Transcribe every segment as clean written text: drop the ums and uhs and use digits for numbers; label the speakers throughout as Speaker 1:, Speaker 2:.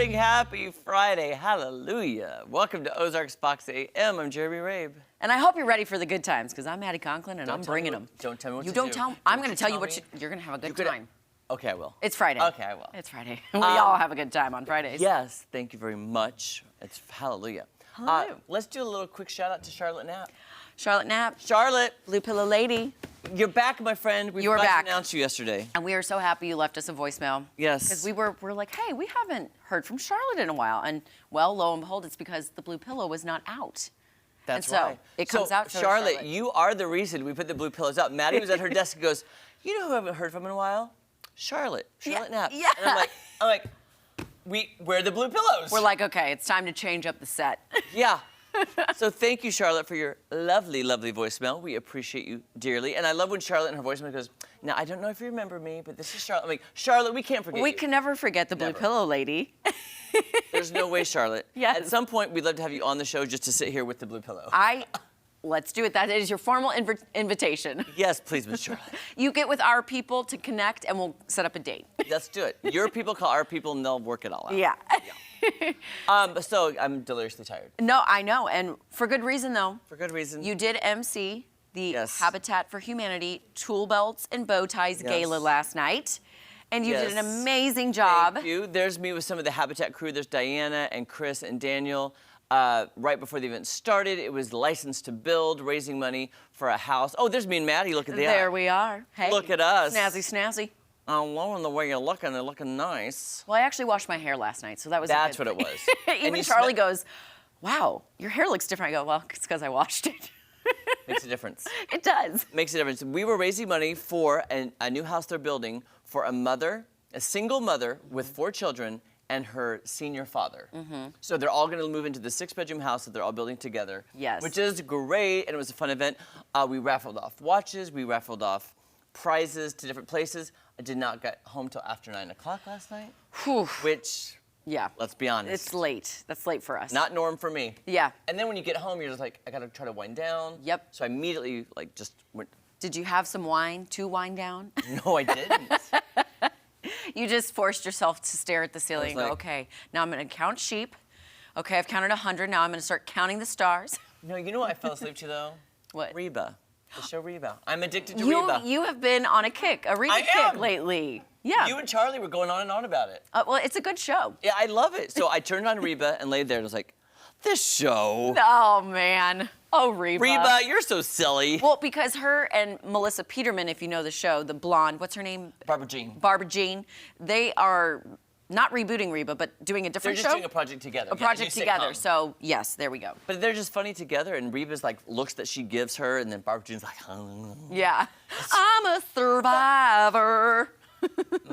Speaker 1: morning. Happy Friday. Hallelujah. Welcome to Ozarks Box AM. I'm Jeremy Rabe.
Speaker 2: And I hope you're ready for the good times, because I'm Addie Conklin, and I'm bringing them.
Speaker 1: Don't tell me what
Speaker 2: you
Speaker 1: to do.
Speaker 2: don't tell me. I'm going to tell you what you're going to have a good time.
Speaker 1: Okay, I will.
Speaker 2: It's Friday.
Speaker 1: Okay, I will.
Speaker 2: It's Friday. We all have a good time on Fridays.
Speaker 1: Yes, thank you very much. It's hallelujah.
Speaker 2: Hallelujah.
Speaker 1: Let's do a little quick shout out to Charlotte Knapp.
Speaker 2: Charlotte Knapp.
Speaker 1: Charlotte.
Speaker 2: Blue Pillow Lady.
Speaker 1: You're back, my friend. We
Speaker 2: You are back.
Speaker 1: announced you yesterday.
Speaker 2: And we are so happy you left us a voicemail.
Speaker 1: Yes.
Speaker 2: Because we're like, hey, we haven't heard from Charlotte in a while. And, well, lo and behold, it's because the Blue Pillow was not out.
Speaker 1: That's
Speaker 2: and so
Speaker 1: right.
Speaker 2: It comes out.
Speaker 1: Charlotte, you are the reason we put the blue pillows out. Maddie was at her desk and goes, you know who I haven't heard from in a while? Charlotte Knapp.
Speaker 2: Yeah.
Speaker 1: And I'm like, where are the blue pillows?
Speaker 2: We're like, okay, it's time to change up the set.
Speaker 1: Yeah. So thank you, Charlotte, for your lovely, lovely voicemail. We appreciate you dearly. And I love when Charlotte in her voicemail goes, now, I don't know if you remember me, but this is Charlotte. I'm like, Charlotte, we can't forget you.
Speaker 2: We can never forget the Blue Pillow Lady.
Speaker 1: There's no way, Charlotte.
Speaker 2: Yes.
Speaker 1: At some point, we'd love to have you on the show just to sit here with the blue pillow.
Speaker 2: Let's do it. That is your formal invitation.
Speaker 1: Yes, please, Miss Charlotte.
Speaker 2: You get with our people to connect, and we'll set up a date.
Speaker 1: Let's do it. Your people call our people, and they'll work it all out.
Speaker 2: Yeah.
Speaker 1: So I'm deliriously tired.
Speaker 2: No, I know, and for good reason, though.
Speaker 1: For good reason.
Speaker 2: You did MC the Habitat for Humanity Tool Belts and Bow Ties Gala last night, and you did an amazing job.
Speaker 1: Thank you. There's me with some of the Habitat crew. There's Diana and Chris and Daniel. Right before the event started, it was licensed to build, raising money for a house. Oh, there's me and Maddie. Look at that.
Speaker 2: There we are. Hey.
Speaker 1: Look at us.
Speaker 2: Snazzy, snazzy.
Speaker 1: Oh, loving the way you're looking. They're looking nice.
Speaker 2: Well, I actually washed my hair last night, so that was
Speaker 1: That's what it was.
Speaker 2: Even Charlie goes, wow, your hair looks different. I go, well, it's because I washed it.
Speaker 1: Makes a difference.
Speaker 2: It does.
Speaker 1: Makes a difference. We were raising money for a new house they're building for a single mother with 4 children and her senior father. So they're all going to move into the 6-bedroom house that they're all building together.
Speaker 2: Yes.
Speaker 1: Which is great, and it was a fun event. We raffled off watches. We raffled off prizes to different places. I did not get home till after 9 o'clock last night.
Speaker 2: Whew.
Speaker 1: Which, let's be honest.
Speaker 2: It's late. That's late for us.
Speaker 1: Not norm for me.
Speaker 2: Yeah.
Speaker 1: And then when you get home, you're just like, I got to try to wind down.
Speaker 2: Yep.
Speaker 1: So I immediately, just went.
Speaker 2: Did you have some wine to wind down?
Speaker 1: No, I didn't.
Speaker 2: You just forced yourself to stare at the ceiling and go, okay, now I'm going to count sheep. Okay, I've counted 100. Now I'm going to start counting the stars.
Speaker 1: No, you know what I fell asleep to, though?
Speaker 2: What?
Speaker 1: Reba. The show Reba. I'm addicted to Reba.
Speaker 2: You have been on a kick, a Reba kick lately. Yeah.
Speaker 1: You and Charlie were going on and on about it.
Speaker 2: Well, it's a good show.
Speaker 1: Yeah, I love it. So I turned on Reba and laid there and was like, this show.
Speaker 2: Oh, man. Oh, Reba.
Speaker 1: Reba, you're so silly.
Speaker 2: Well, because her and Melissa Peterman, if you know the show, the blonde, what's her name?
Speaker 1: Barbara Jean.
Speaker 2: Barbara Jean. They are not rebooting Reba, but doing a different show.
Speaker 1: They're just doing a project together.
Speaker 2: A project together. So, yes, there we go.
Speaker 1: But they're just funny together, and Reba's looks that she gives her, and then Barbara Jean's like, oh.
Speaker 2: Yeah. I'm a survivor.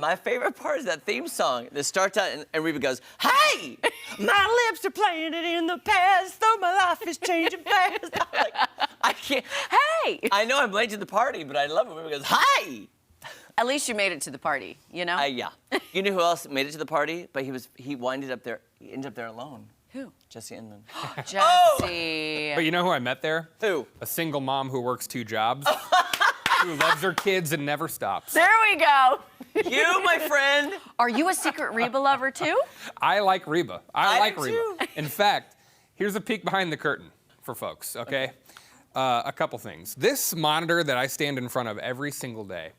Speaker 1: My favorite part is that theme song that starts out and Reba goes, hey, my lips are playing it in the past, though my life is changing fast. I'm like, I can't.
Speaker 2: Hey.
Speaker 1: I know I'm late to the party, but I love it when Reba goes, hey.
Speaker 2: At least you made it to the party, you know?
Speaker 1: Yeah. You know who else made it to the party? But he ended up there alone.
Speaker 2: Who?
Speaker 1: Jesse Inman.
Speaker 2: Jesse.
Speaker 3: But you know who I met there?
Speaker 1: Who?
Speaker 3: A single mom who works 2 jobs, who loves her kids and never stops.
Speaker 2: There we go.
Speaker 1: You, my friend.
Speaker 2: Are you a secret Reba lover, too?
Speaker 3: I like Reba. I like
Speaker 1: do
Speaker 3: Reba.
Speaker 1: too.
Speaker 3: In fact, here's a peek behind the curtain for folks, okay? A couple things. This monitor that I stand in front of every single day,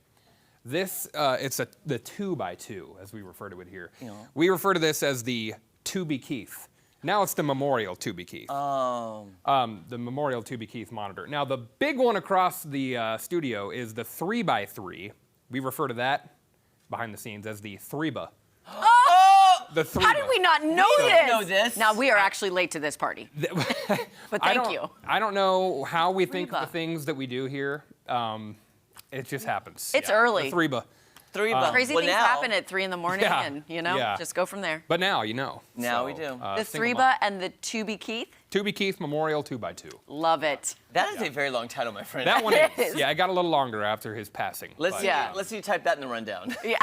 Speaker 3: it's the 2x2, as we refer to it here. Yeah. We refer to this as the Tubi Keith. Now it's the Memorial Tubi Keith.
Speaker 1: Oh.
Speaker 3: The Memorial Tubi Keith monitor. Now the big one across the studio is the 3x3. We refer to that behind the scenes as the Threeba.
Speaker 2: Oh!
Speaker 3: The Threeba.
Speaker 2: How did we not know
Speaker 1: We
Speaker 2: this?
Speaker 1: didn't know this.
Speaker 2: Now, we are actually late to this party. But thank you.
Speaker 3: I don't know how we think
Speaker 2: Threeba.
Speaker 3: the things that we do here. It just happens.
Speaker 2: It's early.
Speaker 3: The Threeba.
Speaker 2: Crazy things happen at 3 in the morning,
Speaker 3: Yeah,
Speaker 2: and, you know,
Speaker 3: yeah.
Speaker 2: just go from there.
Speaker 3: But now you know.
Speaker 1: Now we do.
Speaker 2: The Threeba and the Tubi Keith?
Speaker 3: Tubi Keith Memorial 2x2.
Speaker 2: Love it.
Speaker 1: That is a very long title, my friend.
Speaker 3: That one
Speaker 2: It
Speaker 3: is.
Speaker 2: is.
Speaker 3: Yeah, it got a little longer after his passing.
Speaker 1: Let's
Speaker 3: but,
Speaker 1: see.
Speaker 2: Yeah.
Speaker 1: Let's see you type that in the rundown.
Speaker 2: Yeah.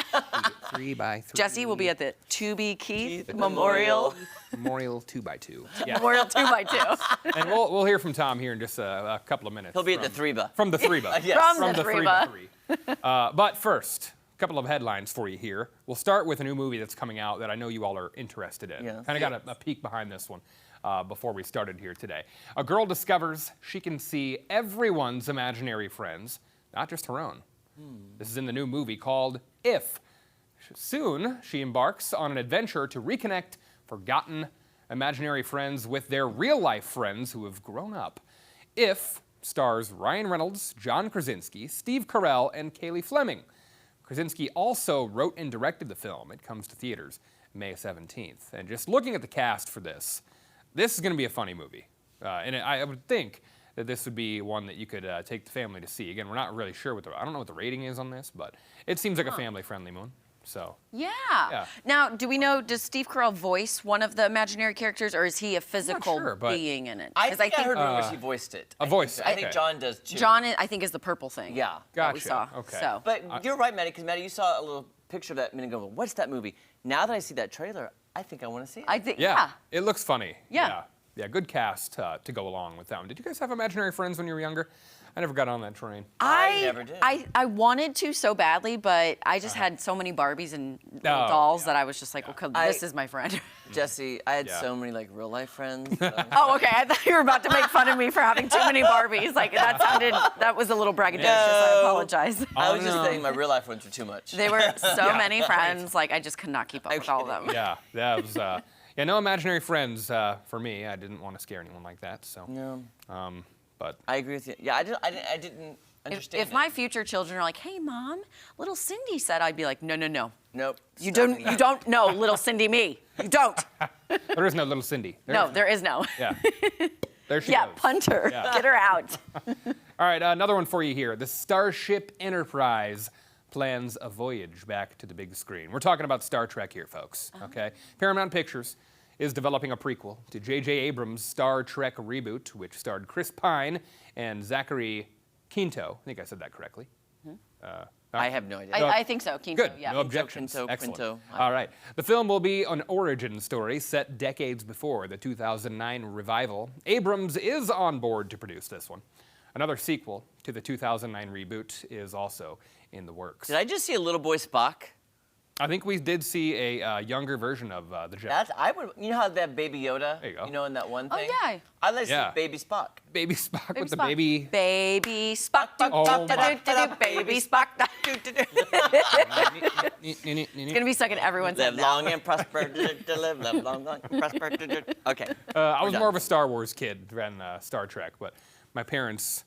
Speaker 3: 3x3.
Speaker 2: Jesse will be at the Tubi Keith
Speaker 1: Keith
Speaker 2: Memorial.
Speaker 3: Memorial 2x2. Yeah.
Speaker 2: Memorial 2x2.
Speaker 3: And we'll hear from Tom here in just a couple of minutes.
Speaker 1: He'll be at the Threeba.
Speaker 3: From the Threeba.
Speaker 1: Yes.
Speaker 2: From the
Speaker 3: Threeba 3. But first, couple of headlines for you here. We'll start with a new movie that's coming out that I know you all are interested in.
Speaker 1: Yeah.
Speaker 3: Kind of got a peek behind this one before we started here today. A girl discovers she can see everyone's imaginary friends, not just her own. This is in the new movie called If. Soon, she embarks on an adventure to reconnect forgotten imaginary friends with their real-life friends who have grown up. If stars Ryan Reynolds, John Krasinski, Steve Carell, and Kaylee Fleming. Krasinski also wrote and directed the film. It comes to theaters May 17th. And just looking at the cast for this is going to be a funny movie. I would think that this would be one that you could take the family to see. Again, we're not really sure I don't know what the rating is on this, but it seems like a family-friendly one. So.
Speaker 2: Yeah. Now, do we know, does Steve Carell voice one of the imaginary characters, or is he a physical being in it?
Speaker 1: I think I heard rumors he voiced it.
Speaker 3: A voice.
Speaker 1: I think John does too.
Speaker 2: John, I think, is the purple thing.
Speaker 1: Yeah.
Speaker 3: Gotcha.
Speaker 2: That we saw.
Speaker 3: Okay.
Speaker 2: So.
Speaker 1: But you're right, Maddie, because Maddie, you saw a little picture of that a minute ago. What's that movie? Now that I see that trailer, I think I want to see it.
Speaker 2: I think,
Speaker 3: Yeah. It looks funny.
Speaker 2: Yeah.
Speaker 3: Yeah, good cast to go along with that one. Did you guys have imaginary friends when you were younger? I never got on that train.
Speaker 1: I never did.
Speaker 2: I wanted to so badly, but I just had so many Barbies and little dolls that I was just like, okay, this is my friend.
Speaker 1: Jesse, I had so many like real life friends.
Speaker 2: Oh, okay. I thought you were about to make fun of me for having too many Barbies. Like that was a little braggadocious. I apologize.
Speaker 1: I was just saying my real life friends were too much.
Speaker 2: They were so many friends. Like I just could not keep up with all of them.
Speaker 3: Yeah, that was. Yeah, no imaginary friends for me. I didn't want to scare anyone like that. So.
Speaker 1: No.
Speaker 3: But.
Speaker 1: I agree with you. Yeah, I didn't understand.
Speaker 2: If my future children are like, "Hey, Mom, little Cindy said," I'd be like, "No, no, no.
Speaker 1: Nope.
Speaker 2: You don't know little Cindy me. You don't."
Speaker 3: There is no little Cindy.
Speaker 2: There is no.
Speaker 3: Yeah. There she
Speaker 2: Yeah,
Speaker 3: goes.
Speaker 2: punt her.
Speaker 3: Yeah.
Speaker 2: Get her out.
Speaker 3: All right, another one for you here. The Starship Enterprise plans a voyage back to the big screen. We're talking about Star Trek here, folks. Okay. Paramount Pictures is developing a prequel to J.J. Abrams' Star Trek reboot, which starred Chris Pine and Zachary Quinto. I think I said that correctly.
Speaker 1: I have no idea.
Speaker 2: I think so. Quinto,
Speaker 3: Good.
Speaker 2: yeah.
Speaker 3: No objections.
Speaker 1: Quinto,
Speaker 3: Excellent.
Speaker 1: Quinto.
Speaker 3: All right. The film will be an origin story set decades before the 2009 revival. Abrams is on board to produce this one. Another sequel to the 2009 reboot is also in the works.
Speaker 1: Did I just see a little boy Spock?
Speaker 3: I think we did see a younger version of the Jeff.
Speaker 1: You know how they have Baby Yoda?
Speaker 3: There you go.
Speaker 1: You know, in that one
Speaker 2: Oh,
Speaker 1: thing?
Speaker 2: yeah.
Speaker 1: I'd like to
Speaker 3: Yeah.
Speaker 1: see Baby Spock.
Speaker 3: Baby Spock with the
Speaker 2: Spock.
Speaker 3: baby.
Speaker 2: Baby Spock.
Speaker 3: Oh, my.
Speaker 2: Baby Spock. It's gonna be stuck in everyone's head
Speaker 1: Live
Speaker 2: now.
Speaker 1: long and prosper. Live long and prosper. Okay.
Speaker 3: I was
Speaker 1: done.
Speaker 3: more of a Star Wars kid than Star Trek, but my parents,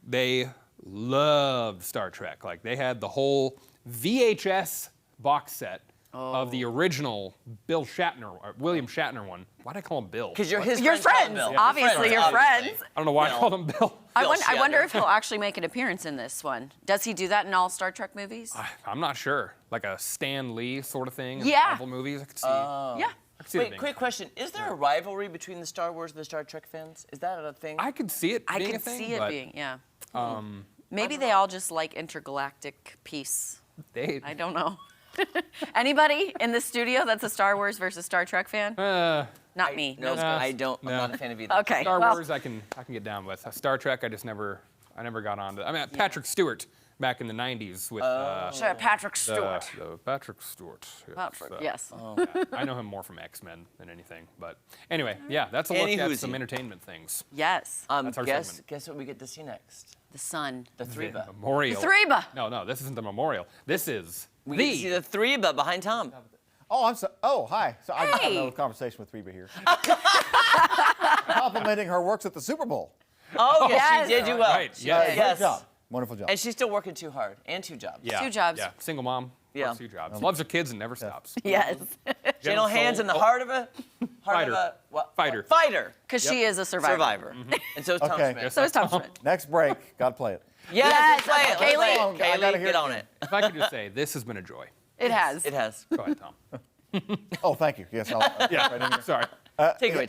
Speaker 3: they loved Star Trek. Like, they had the whole VHS box set of the original William Shatner one. Why'd I call him Bill?
Speaker 1: Because you're his
Speaker 2: Your
Speaker 1: friends.
Speaker 2: friends,
Speaker 1: Bill.
Speaker 2: obviously, your friends.
Speaker 3: I don't know why I called him Bill.
Speaker 2: I
Speaker 1: Bill
Speaker 2: wonder
Speaker 1: Shatner.
Speaker 2: if he'll actually make an appearance in this one. Does he do that in all Star Trek movies?
Speaker 3: I'm not sure. Like a Stan Lee sort of thing in
Speaker 2: Yeah.
Speaker 3: Marvel movies. I could see.
Speaker 2: Yeah.
Speaker 3: I could see the
Speaker 1: Wait,
Speaker 3: thing.
Speaker 1: quick question. Is there a rivalry between the Star Wars and the Star Trek fans? Is that a thing?
Speaker 3: I could see it
Speaker 2: I
Speaker 3: being
Speaker 2: could
Speaker 3: a thing,
Speaker 2: see it
Speaker 3: but
Speaker 2: being, yeah. Maybe they all just like intergalactic peace.
Speaker 3: they,
Speaker 2: I don't know. Anybody in the studio that's a Star Wars versus Star Trek fan? Not me.
Speaker 1: No,
Speaker 2: No.
Speaker 1: I don't.
Speaker 3: no.
Speaker 1: I'm not a fan of either.
Speaker 2: Okay.
Speaker 3: Star
Speaker 2: well,
Speaker 3: Wars I can get down with. Star Trek I never got on to. I mean, Patrick Stewart back in the 90s with
Speaker 2: sure, Patrick Stewart.
Speaker 3: the Patrick Stewart.
Speaker 2: Patrick, yes.
Speaker 3: Yeah, I know him more from X-Men than anything. But anyway, yeah, that's a look
Speaker 1: Any
Speaker 3: at
Speaker 1: who's
Speaker 3: some
Speaker 1: he?
Speaker 3: entertainment things.
Speaker 2: Yes.
Speaker 3: That's our
Speaker 1: Guess
Speaker 3: segment.
Speaker 1: what we get to see next?
Speaker 2: The sun.
Speaker 1: The Threeba.
Speaker 3: Memorial.
Speaker 2: The Threeba.
Speaker 3: No, this isn't the memorial. This is
Speaker 1: We get to see the Threeba behind Tom.
Speaker 4: Oh, hi. So I just had
Speaker 2: Hey.
Speaker 4: another conversation with Reba here. Complimenting her works at the Super Bowl.
Speaker 1: Oh, yes,
Speaker 2: Yes.
Speaker 1: she did do well.
Speaker 3: Right,
Speaker 1: She-
Speaker 3: yes.
Speaker 4: Great
Speaker 1: yes.
Speaker 4: job. Wonderful job.
Speaker 1: And she's still working too hard. And 2 jobs.
Speaker 3: Yeah,
Speaker 2: 2 jobs.
Speaker 3: Yeah, single mom.
Speaker 1: Yeah.
Speaker 3: Works 2 jobs. Loves her kids and never stops.
Speaker 2: Yes.
Speaker 1: Gentle hands in the heart of a
Speaker 3: Fighter.
Speaker 1: what?
Speaker 3: Fighter.
Speaker 1: Fighter.
Speaker 2: Because she is a survivor.
Speaker 1: Survivor. And so is Tom
Speaker 4: Okay.
Speaker 1: Smith.
Speaker 2: So is Tom Schmidt.
Speaker 4: Next break. Got to play it.
Speaker 1: Yes,
Speaker 2: Yes,
Speaker 1: let's play it. Let's
Speaker 2: Kaylee.
Speaker 1: play it.
Speaker 4: Oh, I gotta
Speaker 1: Kaylee,
Speaker 4: hear
Speaker 1: get
Speaker 4: it
Speaker 1: on
Speaker 4: again.
Speaker 1: it.
Speaker 3: If I could just say, this has been a joy.
Speaker 2: It has.
Speaker 1: It has.
Speaker 3: Go ahead, Tom.
Speaker 4: Oh, thank you. Yes, I'll.
Speaker 3: Yeah, sorry.
Speaker 1: Take it away, Tom.